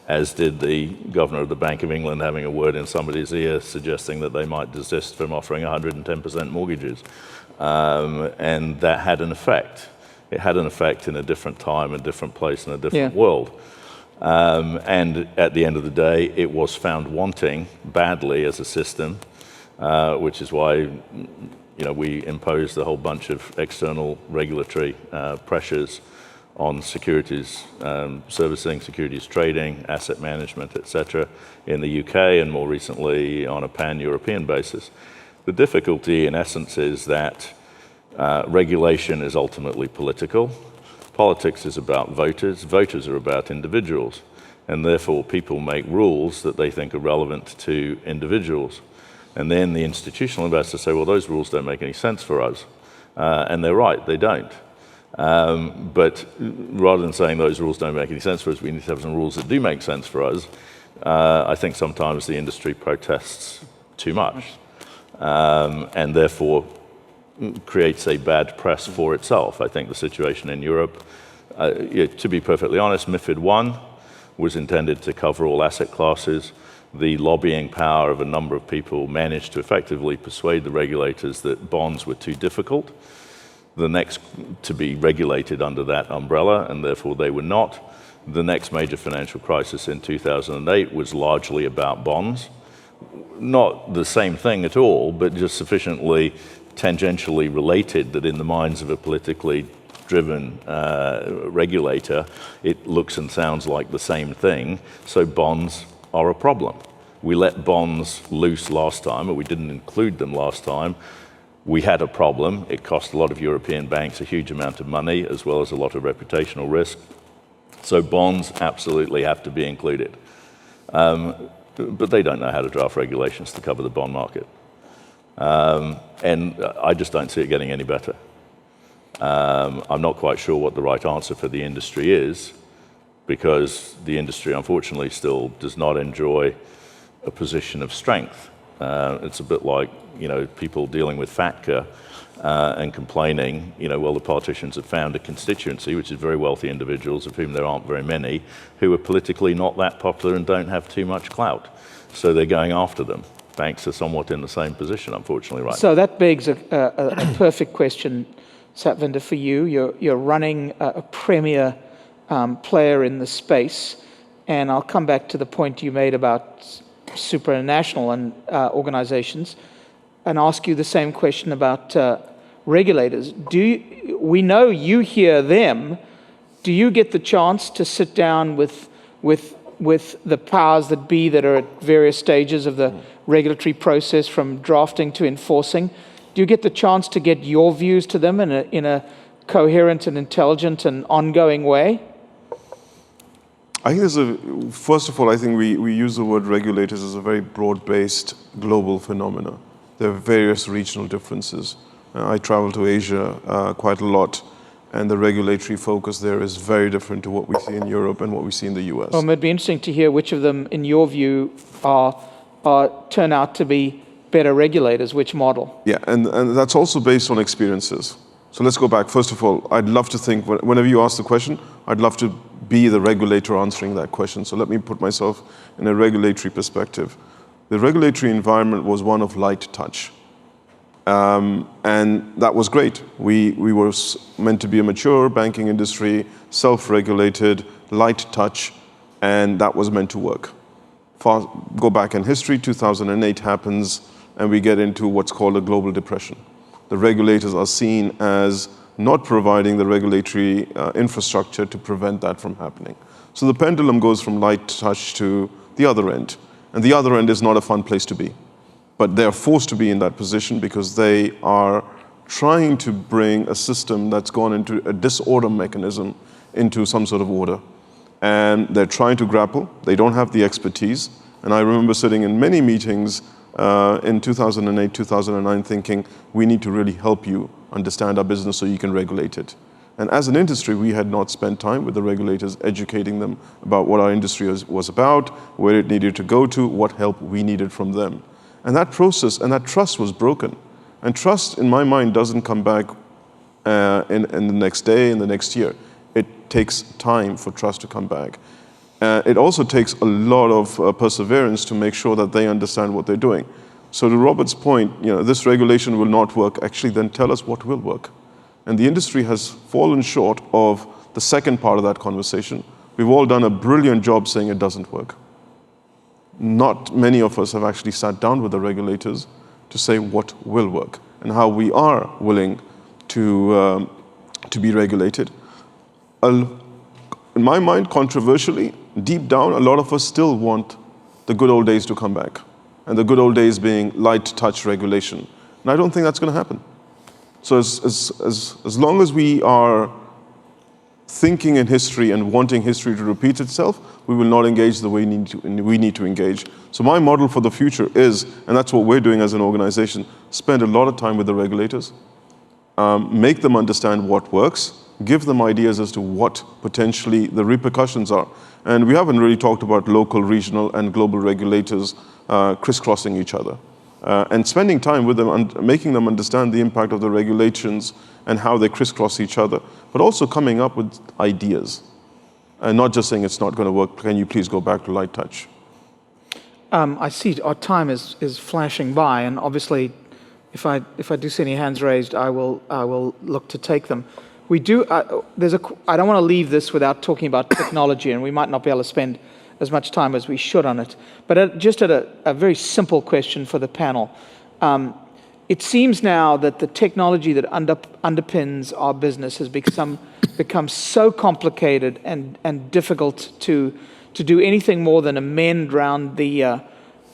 as did the governor of the Bank of England having a word in somebody's ear suggesting that they might desist from offering 110% mortgages. And that had an effect. It had an effect in a different time, a different place, in a different world. And at the end of the day, it was found wanting badly as a system, which is why we imposed a whole bunch of external regulatory pressures on securities servicing, securities trading, asset management, etc., in the UK, and more recently on a pan-European basis. The difficulty, in essence, is that regulation is ultimately political. Politics is about voters. Voters are about individuals. And therefore, people make rules that they think are relevant to individuals. And then the institutional investors say, well, those rules don't make any sense for us. And they're right, they don't. But rather than saying those rules don't make any sense for us, we need to have some rules that do make sense for us. I think sometimes the industry protests too much. And therefore creates a bad press for itself. I think the situation in Europe, to be perfectly honest, MiFID I was intended to cover all asset classes. The lobbying power of a number of people managed to effectively persuade the regulators that bonds were too difficult, the next to be regulated under that umbrella, and therefore they were not. The next major financial crisis in 2008 was largely about bonds. Not the same thing at all, but just sufficiently tangentially related that in the minds of a politically driven regulator, it looks and sounds like the same thing. So bonds are a problem. We let bonds loose last time, or we didn't include them last time. We had a problem. It cost a lot of European banks a huge amount of money, as well as a lot of reputational risk. So bonds absolutely have to be included. But they don't know how to draft regulations to cover the bond market. And I just don't see it getting any better. I'm not quite sure what the right answer for the industry is, because the industry, unfortunately, still does not enjoy a position of strength. It's a bit like, people dealing with FATCA and complaining, well, the politicians have found a constituency, which is very wealthy individuals, of whom there aren't very many, who are politically not that popular and don't have too much clout. So they're going after them. Banks are somewhat in the same position, unfortunately, right now. So that begs a perfect question, Satvinder, for you. You're running a premier player in the space, and I'll come back to the point you made about supranational and organizations, and ask you the same question about regulators. We know you hear them. Do you get the chance to sit down with the powers that be that are at various stages of the regulatory process, from drafting to enforcing? Do you get the chance to get your views to them in a coherent and intelligent and ongoing way? I think first of all, I think we use the word regulators as a very broad-based global phenomena. There are various regional differences. I travel to Asia quite a lot, and the regulatory focus there is very different to what we see in Europe and what we see in the US. Well, it'd be interesting to hear which of them, in your view, turn out to be better regulators, which model? Yeah, and that's also based on experiences. So let's go back. First of all, I'd love to think, whenever you ask the question, I'd love to be the regulator answering that question. So let me put myself in a regulatory perspective. The regulatory environment was one of light touch. And that was great. We were meant to be a mature banking industry, self-regulated, light touch, and that was meant to work. Go back in history, 2008 happens, and we get into what's called a global depression. The regulators are seen as not providing the regulatory infrastructure to prevent that from happening. So the pendulum goes from light touch to the other end. And the other end is not a fun place to be. But they're forced to be in that position because they are trying to bring a system that's gone into a disorder mechanism into some sort of order. And they're trying to grapple. They don't have the expertise. And I remember sitting in many meetings in 2008, 2009, thinking, we need to really help you understand our business so you can regulate it. And as an industry, we had not spent time with the regulators educating them about what our industry was about, where it needed to go to, what help we needed from them. And that process and that trust was broken. And trust, in my mind, doesn't come back in the next day, in the next year. It takes time for trust to come back. It also takes a lot of perseverance to make sure that they understand what they're doing. So to Robert's point, this regulation will not work. Actually, then tell us what will work. And the industry has fallen short of the second part of that conversation. We've all done a brilliant job saying it doesn't work. Not many of us have actually sat down with the regulators to say what will work and how we are willing to be regulated. In my mind, controversially, deep down, a lot of us still want the good old days to come back. And the good old days being light touch regulation. And I don't think that's going to happen. So as long as we are thinking in history and wanting history to repeat itself, we will not engage the way we need to engage. So my model for the future is, and that's what we're doing as an organization, spend a lot of time with the regulators, make them understand what works, give them ideas as to what potentially the repercussions are. And we haven't really talked about local, regional, and global regulators crisscrossing each other. And spending time with them and making them understand the impact of the regulations and how they crisscross each other, but also coming up with ideas. And not just saying it's not going to work, can you please go back to light touch? I see our time is flashing by, and obviously, if I do see any hands raised, I will look to take them. We do. I don't want to leave this without talking about technology, and we might not be able to spend as much time as we should on it. But just at a very simple question for the panel, it seems now that the technology that underpins our business has become so complicated and difficult to do anything more than amend around the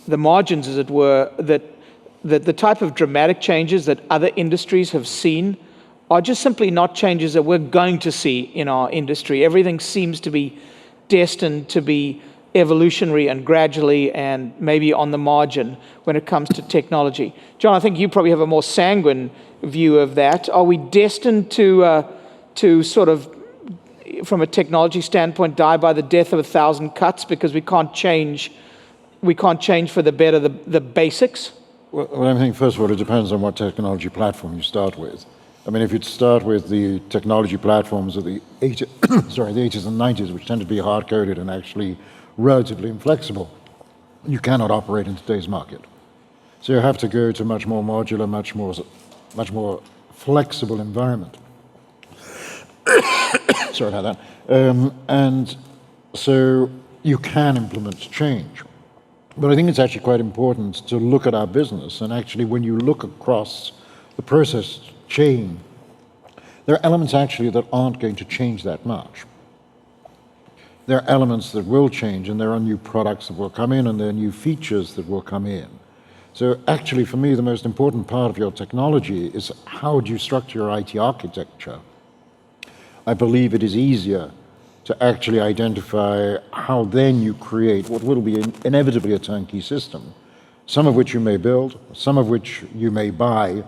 margins, as it were, that the type of dramatic changes that other industries have seen are just simply not changes that we're going to see in our industry. Everything seems to be destined to be evolutionary and gradually and maybe on the margin when it comes to technology. John, I think you probably have a more sanguine view of that. Are we destined to sort of, from a technology standpoint, die by the death of 1,000 cuts because we can't change for the better the basics? Well, I think first of all, it depends on what technology platform you start with. I mean, if you start with the technology platforms of the 80s and 90s, which tend to be hard-coded and actually relatively inflexible, you cannot operate in today's market. So you have to go to much more modular, much more flexible environment. Sorry about that. And so you can implement change. But I think it's actually quite important to look at our business, and actually when you look across the the process chain, there are elements actually that aren't going to change that much. There are elements that will change, and there are new products that will come in, and there are new features that will come in. So actually, for me, the most important part of your technology is how do you structure your IT architecture. I believe it is easier to actually identify how then you create what will be inevitably a turnkey system, some of which you may build, some of which you may buy,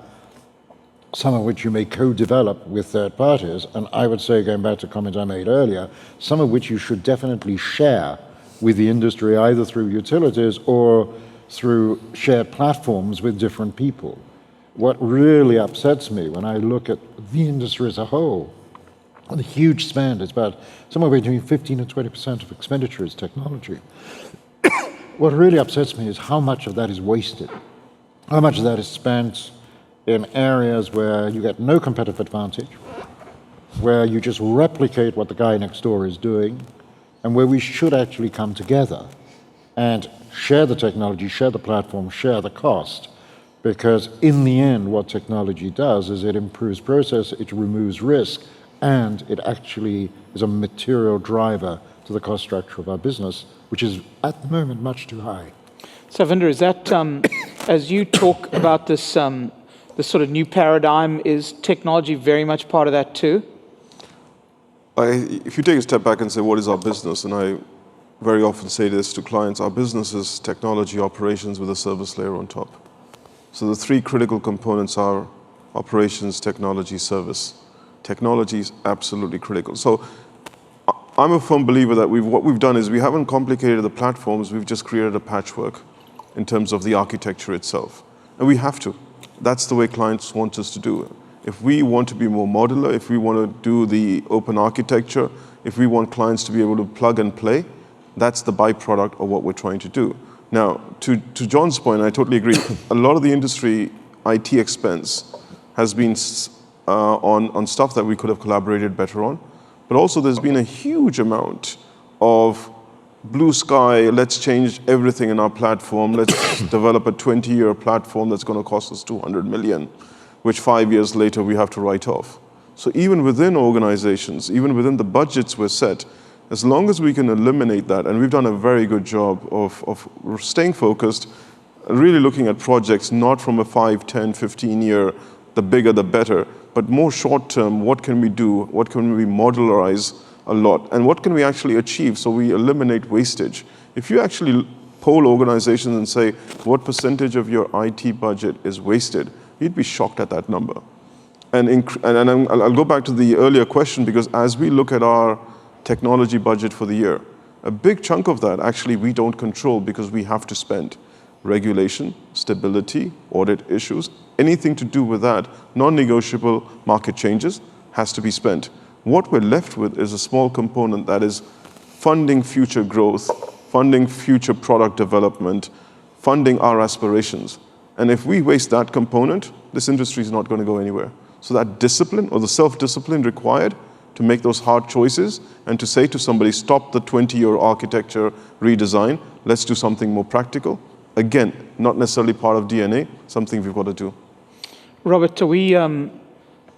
some of which you may co-develop with third parties, and I would say, going back to a comment I made earlier, some of which you should definitely share with the industry, either through utilities or through shared platforms with different people. What really upsets me when I look at the industry as a whole, the huge spend, it's about somewhere between 15 and 20% of expenditure is technology. What really upsets me is how much of that is wasted, how much of that is spent in areas where you get no competitive advantage, where you just replicate what the guy next door is doing, and where we should actually come together and share the technology, share the platform, share the cost, because in the end, what technology does is it improves process, it removes risk, and it actually is a material driver to the cost structure of our business, which is at the moment much too high. Satvinder, is that, as you talk about this, this sort of new paradigm, is technology very much part of that too? If you take a step back and say, what is our business? And I very often say this to clients, our business is technology operations with a service layer on top. So the three critical components are operations, technology, service. Technology is absolutely critical. So I'm a firm believer that what we've done is we haven't complicated the platforms, we've just created a patchwork in terms of the architecture itself. And we have to. That's the way clients want us to do it. If we want to be more modular, if we want to do the open architecture, if we want clients to be able to plug and play, that's the byproduct of what we're trying to do. Now, to John's point, I totally agree, a lot of the industry IT expense has been on stuff that we could have collaborated better on, but also there's been a huge amount of blue sky, let's change everything in our platform, let's develop a 20-year platform that's going to cost us 200 million, which 5 years later we have to write off. So even within organizations, even within the budgets we're set, as long as we can eliminate that, and we've done a very good job of staying focused, really looking at projects not from a 5, 10, 15-year, the bigger the better, but more short-term, what can we do, what can we modularize a lot, and what can we actually achieve so we eliminate wastage. If you actually poll organizations and say, what percentage of your IT budget is wasted, you'd be shocked at that number. And I'll go back to the earlier question, because as we look at our technology budget for the year, a big chunk of that actually we don't control because we have to spend. Regulation, stability, audit issues, anything to do with that, non-negotiable market changes has to be spent. What we're left with is a small component that is funding future growth, funding future product development, funding our aspirations. And if we waste that component, this industry is not going to go anywhere. So that discipline or the self-discipline required to make those hard choices and to say to somebody, stop the 20-year architecture redesign, let's do something more practical. Again, not necessarily part of DNA, something we've got to do. Robert, are we,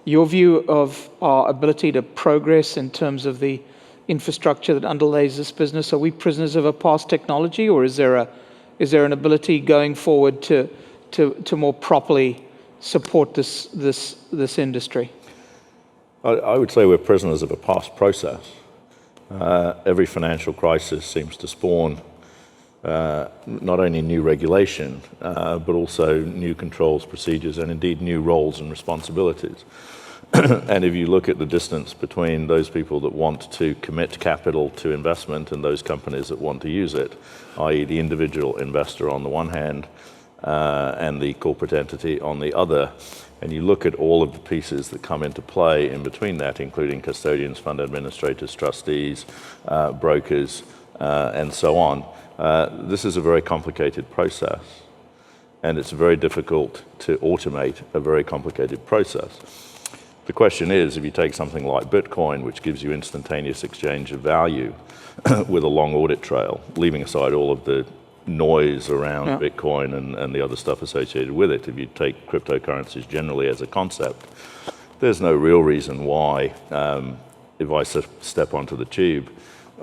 your view of our ability to progress in terms of the infrastructure that underlays this business, are we prisoners of a past technology, or is there an ability going forward to more properly support this industry? I would say we're prisoners of a past process. Every financial crisis seems to spawn not only new regulation, but also new controls, procedures, and indeed new roles and responsibilities. And if you look at the distance between those people that want to commit capital to investment and those companies that want to use it, i.e. the individual investor on the one hand, and the corporate entity on the other, and you look at all of the pieces that come into play in between that, including custodians, fund administrators, trustees, brokers, and so on, this is a very complicated process, and it's very difficult to automate a very complicated process. The question is, if you take something like Bitcoin, which gives you instantaneous exchange of value with a long audit trail, leaving aside all of the noise around Bitcoin and the other stuff associated with it. If you take cryptocurrencies generally as a concept, there's no real reason why, if I step onto the tube,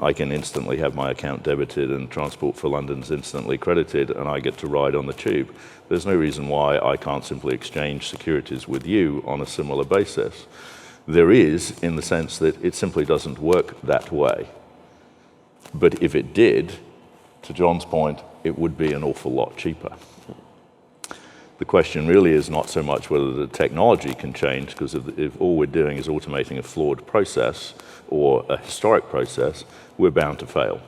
I can instantly have my account debited and Transport for London's instantly credited and I get to ride on the tube. There's no reason why I can't simply exchange securities with you on a similar basis. There is, in the sense that it simply doesn't work that way. But if it did, to John's point, it would be an awful lot cheaper. The question really is not so much whether the technology can change, because if all we're doing is automating a flawed process or a historic process, we're bound to fail.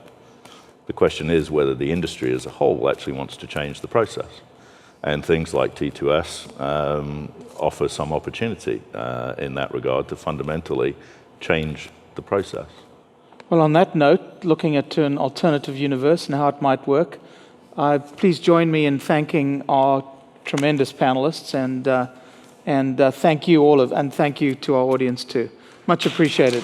The question is whether the industry as a whole actually wants to change the process. And things like T2S offer some opportunity in that regard to fundamentally change the process. Well, on that note, looking at an alternative universe and how it might work, please join me in thanking our tremendous panelists and thank you all and thank you to our audience too. Much appreciated.